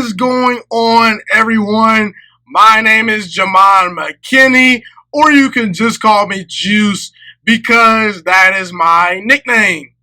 is going on, everyone? My name is Jamon McKinney, or you can just call me Juice because that is my nickname.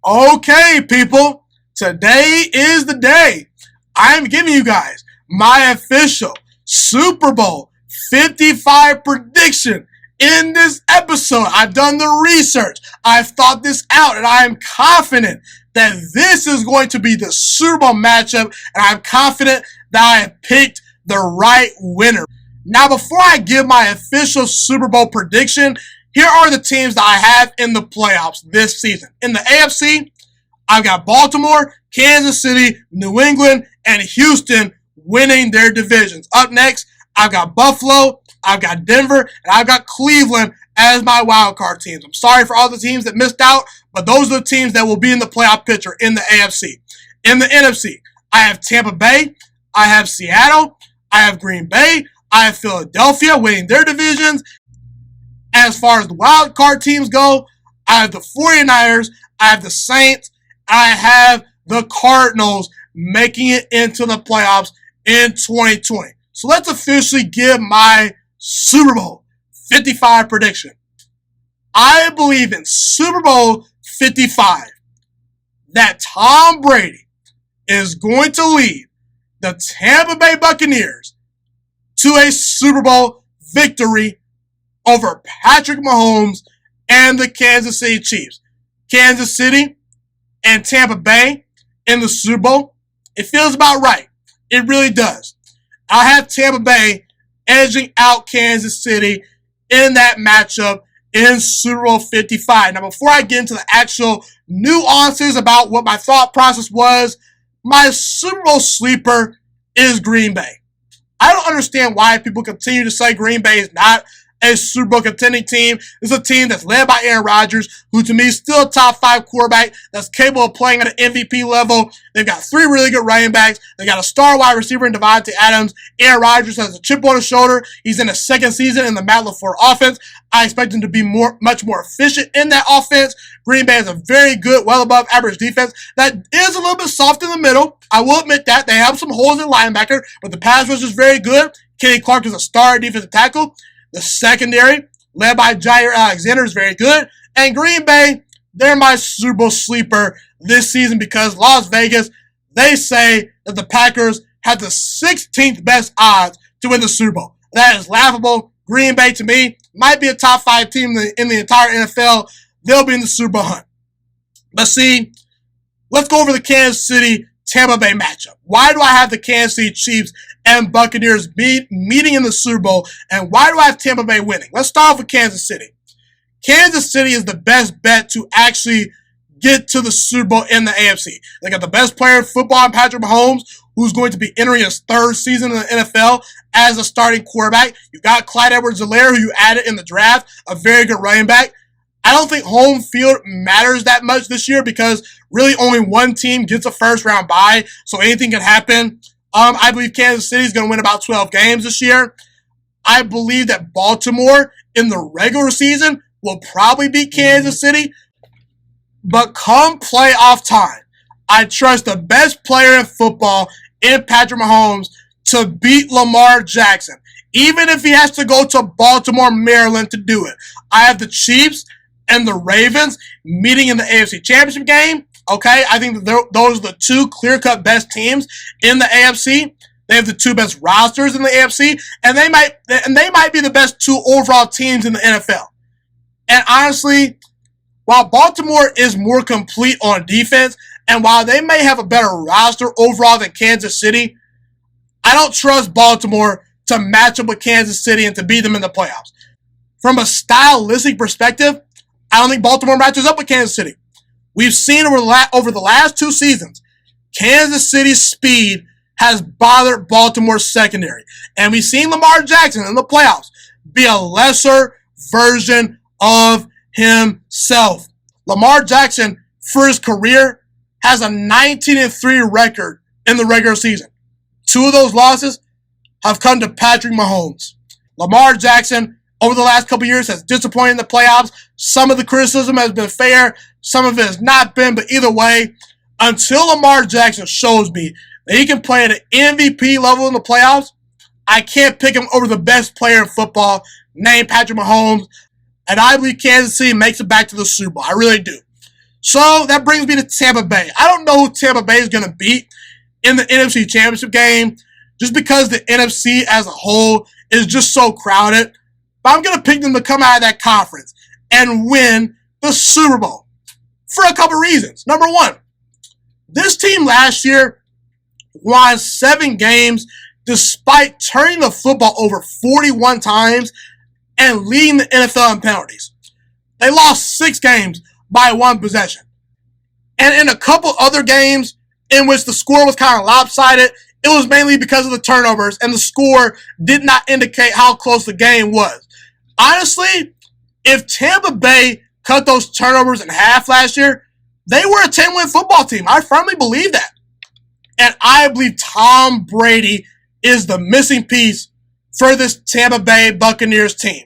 Okay, people, today is the day I'm giving you guys my official Super Bowl 55 prediction. In this episode, I've done the research, I've thought this out, and I am confident that this is going to be the Super Bowl matchup, and I'm confident that I have picked the right winner. Now, before I give my official Super Bowl prediction, here are the teams that I have in the playoffs this season. In the AFC, I've got Baltimore, Kansas City, New England, and Houston winning their divisions. Up next, I've got Buffalo, I've got Denver, and I've got Cleveland as my wildcard teams. I'm sorry for all the teams that missed out, but those are the teams that will be in the playoff picture in the AFC. In the NFC, I have Tampa Bay, I have Seattle, I have Green Bay, I have Philadelphia winning their divisions. As far as the wildcard teams go, I have the 49ers, I have the Saints, I have the Cardinals making it into the playoffs in 2020. So let's officially give my Super Bowl 55 prediction. I believe in Super Bowl 55 that Tom Brady is going to lead the Tampa Bay Buccaneers to a Super Bowl victory over Patrick Mahomes and the Kansas City Chiefs. Kansas City and Tampa Bay in the Super Bowl, it feels about right. It really does. I have Tampa Bay edging out Kansas City in that matchup in Super Bowl 55. Now, before I get into the actual nuances about what my thought process was, my Super Bowl sleeper is Green Bay. I don't understand why people continue to say Green Bay is not a Super Bowl contending team. It's a team that's led by Aaron Rodgers, who to me is still a top 5 quarterback that's capable of playing at an MVP level. They've got 3 really good running backs. They got a star wide receiver in Devontae Adams. Aaron Rodgers has a chip on his shoulder. He's in his second season in the Matt LaFleur offense. I expect him to be much more efficient in that offense. Green Bay has a very good, well above average defense that is a little bit soft in the middle. I will admit that. They have some holes in linebacker, but the pass rush is very good. Kenny Clark is a star defensive tackle. The secondary, led by Jair Alexander, is very good. And Green Bay, they're my Super Bowl sleeper this season because Las Vegas, they say that the Packers have the 16th best odds to win the Super Bowl. That is laughable. Green Bay, to me, might be a top 5 team in the entire NFL. They'll be in the Super Bowl hunt. But see, let's go over the Kansas City Tampa Bay matchup. Why do I have the Kansas City Chiefs and Buccaneers meeting in the Super Bowl, and why do I have Tampa Bay winning? Let's start off with Kansas City. Kansas City is the best bet to actually get to the Super Bowl in the AFC. They got the best player in football in Patrick Mahomes, who's going to be entering his 3rd season in the NFL as a starting quarterback. You've got Clyde Edwards-Helaire, who you added in the draft, a very good running back. I don't think home field matters that much this year because really only one team gets a first-round bye, so anything can happen. I believe Kansas City is going to win about 12 games this year. I believe that Baltimore in the regular season will probably beat Kansas City, but come playoff time, I trust the best player in football in Patrick Mahomes to beat Lamar Jackson, even if he has to go to Baltimore, Maryland to do it. I have the Chiefs and the Ravens meeting in the AFC Championship game. Okay, I think those are the 2 clear-cut best teams in the AFC. They have the 2 best rosters in the AFC, and they might be the best 2 overall teams in the NFL. And honestly, while Baltimore is more complete on defense, and while they may have a better roster overall than Kansas City, I don't trust Baltimore to match up with Kansas City and to beat them in the playoffs. From a stylistic perspective, I don't think Baltimore matches up with Kansas City. We've seen over the last 2 seasons, Kansas City's speed has bothered Baltimore's secondary. And we've seen Lamar Jackson in the playoffs be a lesser version of himself. Lamar Jackson, for his career, has a 19-3 record in the regular season. 2 of those losses have come to Patrick Mahomes. Lamar Jackson, over the last couple years, has disappointed in the playoffs. Some of the criticism has been fair. Some of it has not been. But either way, until Lamar Jackson shows me that he can play at an MVP level in the playoffs, I can't pick him over the best player in football named Patrick Mahomes. And I believe Kansas City makes it back to the Super Bowl. I really do. So that brings me to Tampa Bay. I don't know who Tampa Bay is going to beat in the NFC Championship game just because the NFC as a whole is just so crowded. But I'm going to pick them to come out of that conference and win the Super Bowl for a couple reasons. Number one, this team last year won 7 games despite turning the football over 41 times and leading the NFL in penalties. They lost 6 games by 1 possession. And in a couple other games in which the score was kind of lopsided, it was mainly because of the turnovers and the score did not indicate how close the game was. Honestly, if Tampa Bay cut those turnovers in half last year, they were a 10-win football team. I firmly believe that. And I believe Tom Brady is the missing piece for this Tampa Bay Buccaneers team.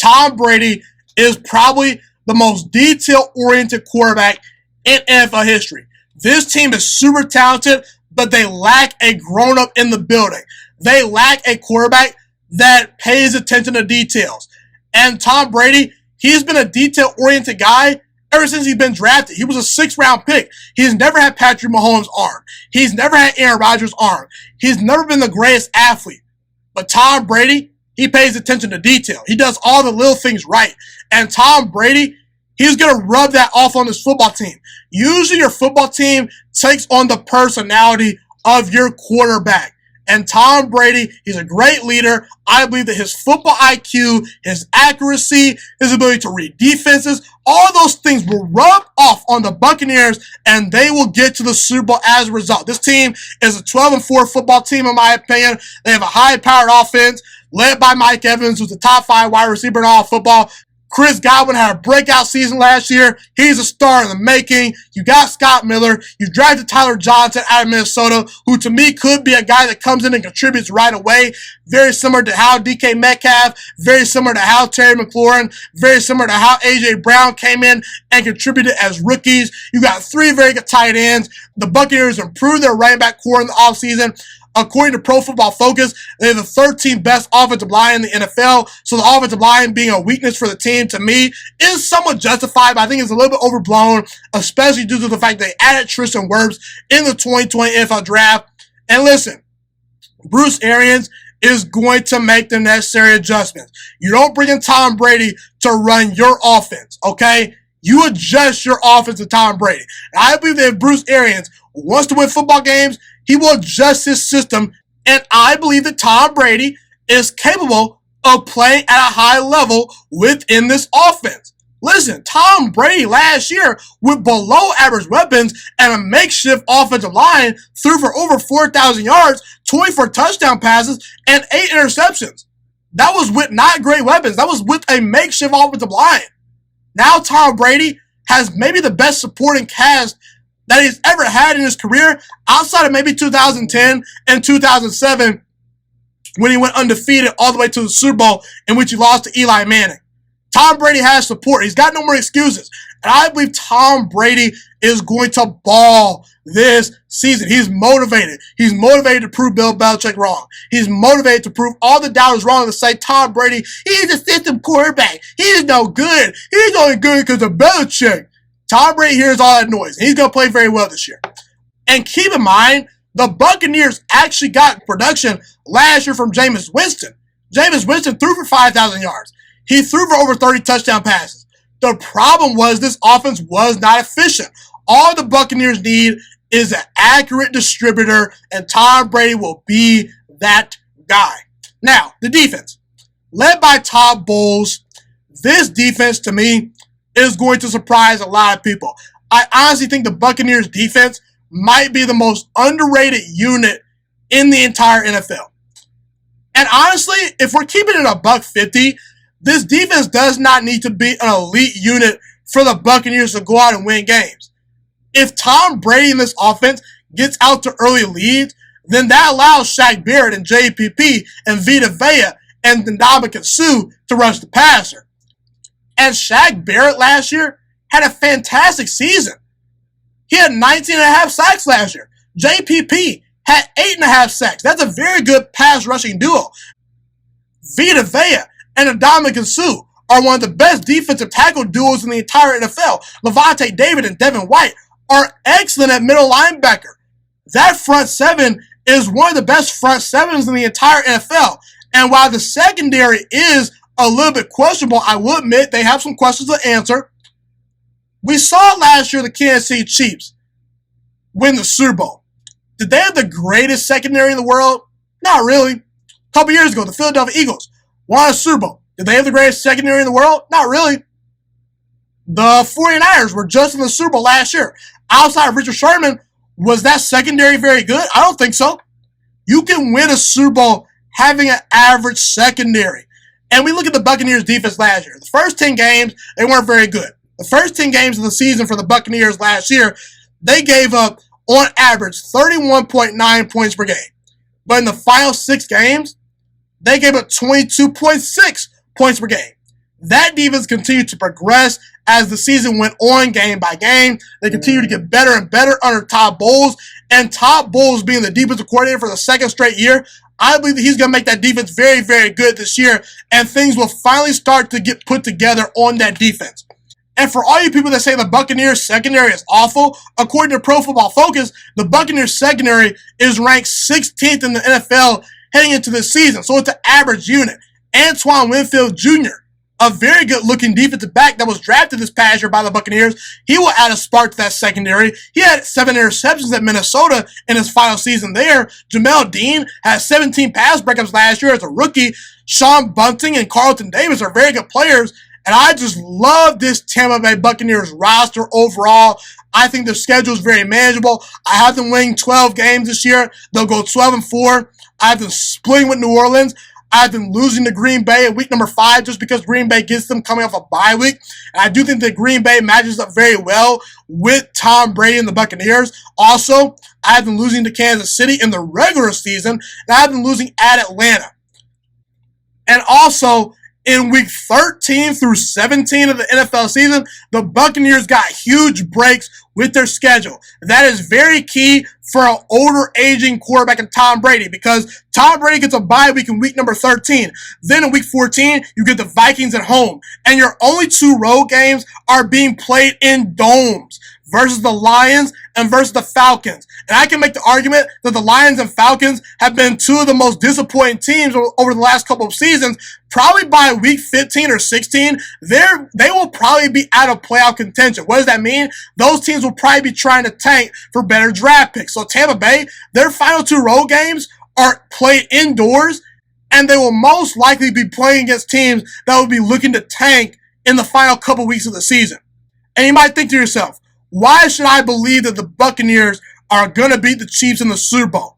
Tom Brady is probably the most detail-oriented quarterback in NFL history. This team is super talented, but they lack a grown-up in the building. They lack a quarterback that pays attention to details. And Tom Brady, he's been a detail-oriented guy ever since he's been drafted. He was a 6th-round pick. He's never had Patrick Mahomes' arm. He's never had Aaron Rodgers' arm. He's never been the greatest athlete. But Tom Brady, he pays attention to detail. He does all the little things right. And Tom Brady, he's going to rub that off on his football team. Usually your football team takes on the personality of your quarterback. And Tom Brady, he's a great leader. I believe that his football IQ, his accuracy, his ability to read defenses, all those things will rub off on the Buccaneers and they will get to the Super Bowl as a result. This team is a 12-4 football team in my opinion. They have a high-powered offense led by Mike Evans, who's the top 5 wide receiver in all of football. Chris Godwin had a breakout season last year. He's a star in the making. You got Scott Miller. You drafted Tyler Johnson out of Minnesota, who to me could be a guy that comes in and contributes right away. Very similar to how DK Metcalf, very similar to how Terry McLaurin, very similar to how A.J. Brown came in and contributed as rookies. You got 3 very good tight ends. The Buccaneers improved their running back core in the offseason. According to Pro Football Focus, they're the 13th best offensive line in the NFL. So the offensive line being a weakness for the team, to me, is somewhat justified, but I think it's a little bit overblown, especially due to the fact they added Tristan Wirfs in the 2020 NFL Draft. And listen, Bruce Arians is going to make the necessary adjustments. You don't bring in Tom Brady to run your offense, okay? You adjust your offense to Tom Brady. And I believe that if Bruce Arians wants to win football games, he will adjust his system, and I believe that Tom Brady is capable of playing at a high level within this offense. Listen, Tom Brady last year with below average weapons and a makeshift offensive line threw for over 4,000 yards, 24 touchdown passes, and 8 interceptions. That was with not great weapons. That was with a makeshift offensive line. Now Tom Brady has maybe the best supporting cast that he's ever had in his career, outside of maybe 2010 and 2007 when he went undefeated all the way to the Super Bowl in which he lost to Eli Manning. Tom Brady has support. He's got no more excuses. And I believe Tom Brady is going to ball this season. He's motivated. He's motivated to prove Bill Belichick wrong. He's motivated to prove all the doubters wrong to say Tom Brady, he's a system quarterback. He's no good. He's only good because of Belichick. Tom Brady hears all that noise. He's going to play very well this year. And keep in mind, the Buccaneers actually got production last year from Jameis Winston. Jameis Winston threw for 5,000 yards. He threw for over 30 touchdown passes. The problem was this offense was not efficient. All the Buccaneers need is an accurate distributor, and Tom Brady will be that guy. Now, the defense. Led by Todd Bowles, this defense, to me, is going to surprise a lot of people. I honestly think the Buccaneers defense might be the most underrated unit in the entire NFL. And honestly, if we're keeping it $150, this defense does not need to be an elite unit for the Buccaneers to go out and win games. If Tom Brady in this offense gets out to early leads, then that allows Shaq Barrett and JPP and Vita Vea and Ndamukong Suh to rush the passer. And Shaq Barrett last year had a fantastic season. He had 19.5 sacks last year. JPP, had 8.5 sacks. That's a very good pass rushing duo. Vita Vea and Ndamukong Suh are one of the best defensive tackle duos in the entire NFL. Levante David and Devin White are excellent at middle linebacker. That front seven is one of the best front sevens in the entire NFL. And while the secondary is a little bit questionable, I will admit they have some questions to answer. We saw last year the Kansas City Chiefs win the Super Bowl. Did they have the greatest secondary in the world? Not really. A couple years ago, the Philadelphia Eagles won a Super Bowl. Did they have the greatest secondary in the world? Not really. The 49ers were just in the Super Bowl last year. Outside of Richard Sherman, was that secondary very good? I don't think so. You can win a Super Bowl having an average secondary. And we look at the Buccaneers defense last year. The first 10 games, they weren't very good. The first 10 games of the season for the Buccaneers last year, they gave up, on average, 31.9 points per game. But in the final 6 games, they gave up 22.6 points per game. That defense continued to progress as the season went on game by game. They continued to get better and better under Todd Bowles. And Todd Bowles being the defensive coordinator for the second straight year, I believe that he's going to make that defense very, very good this year. And things will finally start to get put together on that defense. And for all you people that say the Buccaneers secondary is awful, according to Pro Football Focus, the Buccaneers secondary is ranked 16th in the NFL heading into this season. So it's an average unit. Antoine Winfield Jr., a very good-looking defensive back that was drafted this past year by the Buccaneers, he will add a spark to that secondary. He had 7 interceptions at Minnesota in his final season there. Jamel Dean had 17 pass breakups last year as a rookie. Sean Bunting and Carlton Davis are very good players. And I just love this Tampa Bay Buccaneers roster overall. I think their schedule is very manageable. I have them winning 12 games this year. They'll go 12-4. I have them splitting with New Orleans. I have them losing to Green Bay in week number 5 just because Green Bay gets them coming off a bye week. And I do think that Green Bay matches up very well with Tom Brady and the Buccaneers. Also, I have them losing to Kansas City in the regular season. And I have them losing at Atlanta. And also, in week 13 through 17 of the NFL season, the Buccaneers got huge breaks with their schedule. That is very key for an older, aging quarterback in Tom Brady because Tom Brady gets a bye week in week number 13. Then in week 14, you get the Vikings at home. And your only 2 road games are being played in domes versus the Lions and versus the Falcons. And I can make the argument that the Lions and Falcons have been 2 of the most disappointing teams over the last couple of seasons. Probably by week 15 or 16, they will probably be out of playoff contention. What does that mean? Those teams will probably be trying to tank for better draft picks. So Tampa Bay, their final 2 road games are played indoors, and they will most likely be playing against teams that will be looking to tank in the final couple weeks of the season. And you might think to yourself, why should I believe that the Buccaneers are going to beat the Chiefs in the Super Bowl?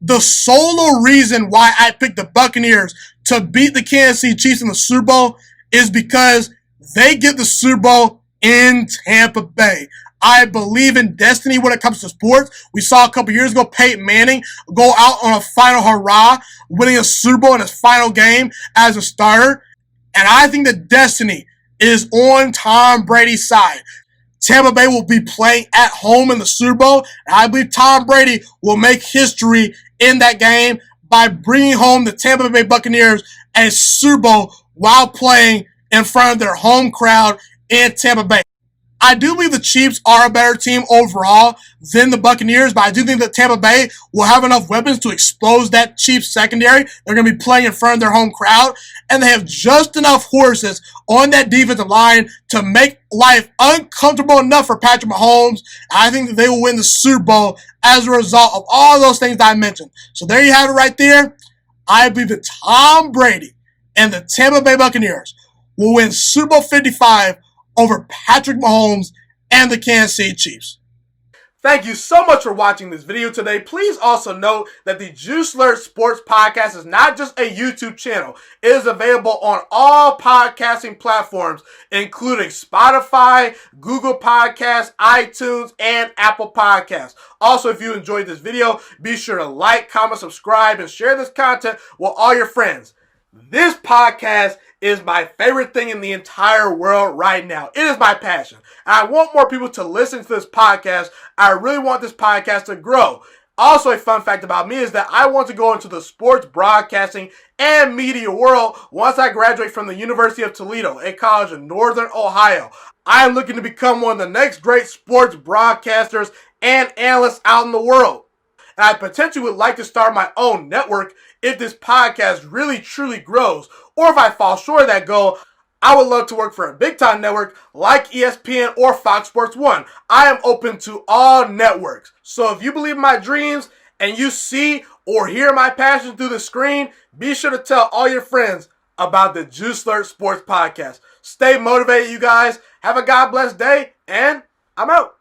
The sole reason why I picked the Buccaneers to beat the Kansas City Chiefs in the Super Bowl is because they get the Super Bowl in Tampa Bay. I believe in destiny when it comes to sports. We saw a couple years ago Peyton Manning go out on a final hurrah, winning a Super Bowl in his final game as a starter. And I think that destiny is on Tom Brady's side. Tampa Bay will be playing at home in the Super Bowl, and I believe Tom Brady will make history in that game by bringing home the Tampa Bay Buccaneers a Super Bowl while playing in front of their home crowd in Tampa Bay. I do believe the Chiefs are a better team overall than the Buccaneers, but I do think that Tampa Bay will have enough weapons to expose that Chiefs secondary. They're going to be playing in front of their home crowd, and they have just enough horses on that defensive line to make life uncomfortable enough for Patrick Mahomes. I think that they will win the Super Bowl as a result of all those things that I mentioned. So there you have it right there. I believe that Tom Brady and the Tampa Bay Buccaneers will win Super Bowl 55 over Patrick Mahomes and the Kansas City Chiefs. Thank you so much for watching this video today. Please also note that the Juice Alert Sports Podcast is not just a YouTube channel. It is available on all podcasting platforms, including Spotify, Google Podcasts, iTunes, and Apple Podcasts. Also, if you enjoyed this video, be sure to like, comment, subscribe, and share this content with all your friends. This podcast is my favorite thing in the entire world right now. It is my passion. And I want more people to listen to this podcast. I really want this podcast to grow. Also, a fun fact about me is that I want to go into the sports broadcasting and media world once I graduate from the University of Toledo, a college in Northern Ohio. I am looking to become one of the next great sports broadcasters and analysts out in the world. And I potentially would like to start my own network if this podcast really truly grows. Or if I fall short of that goal, I would love to work for a big time network like ESPN or Fox Sports 1. I am open to all networks. So if you believe in my dreams and you see or hear my passion through the screen, be sure to tell all your friends about the Juice Alert Sports Podcast. Stay motivated, you guys. Have a God bless day, and I'm out.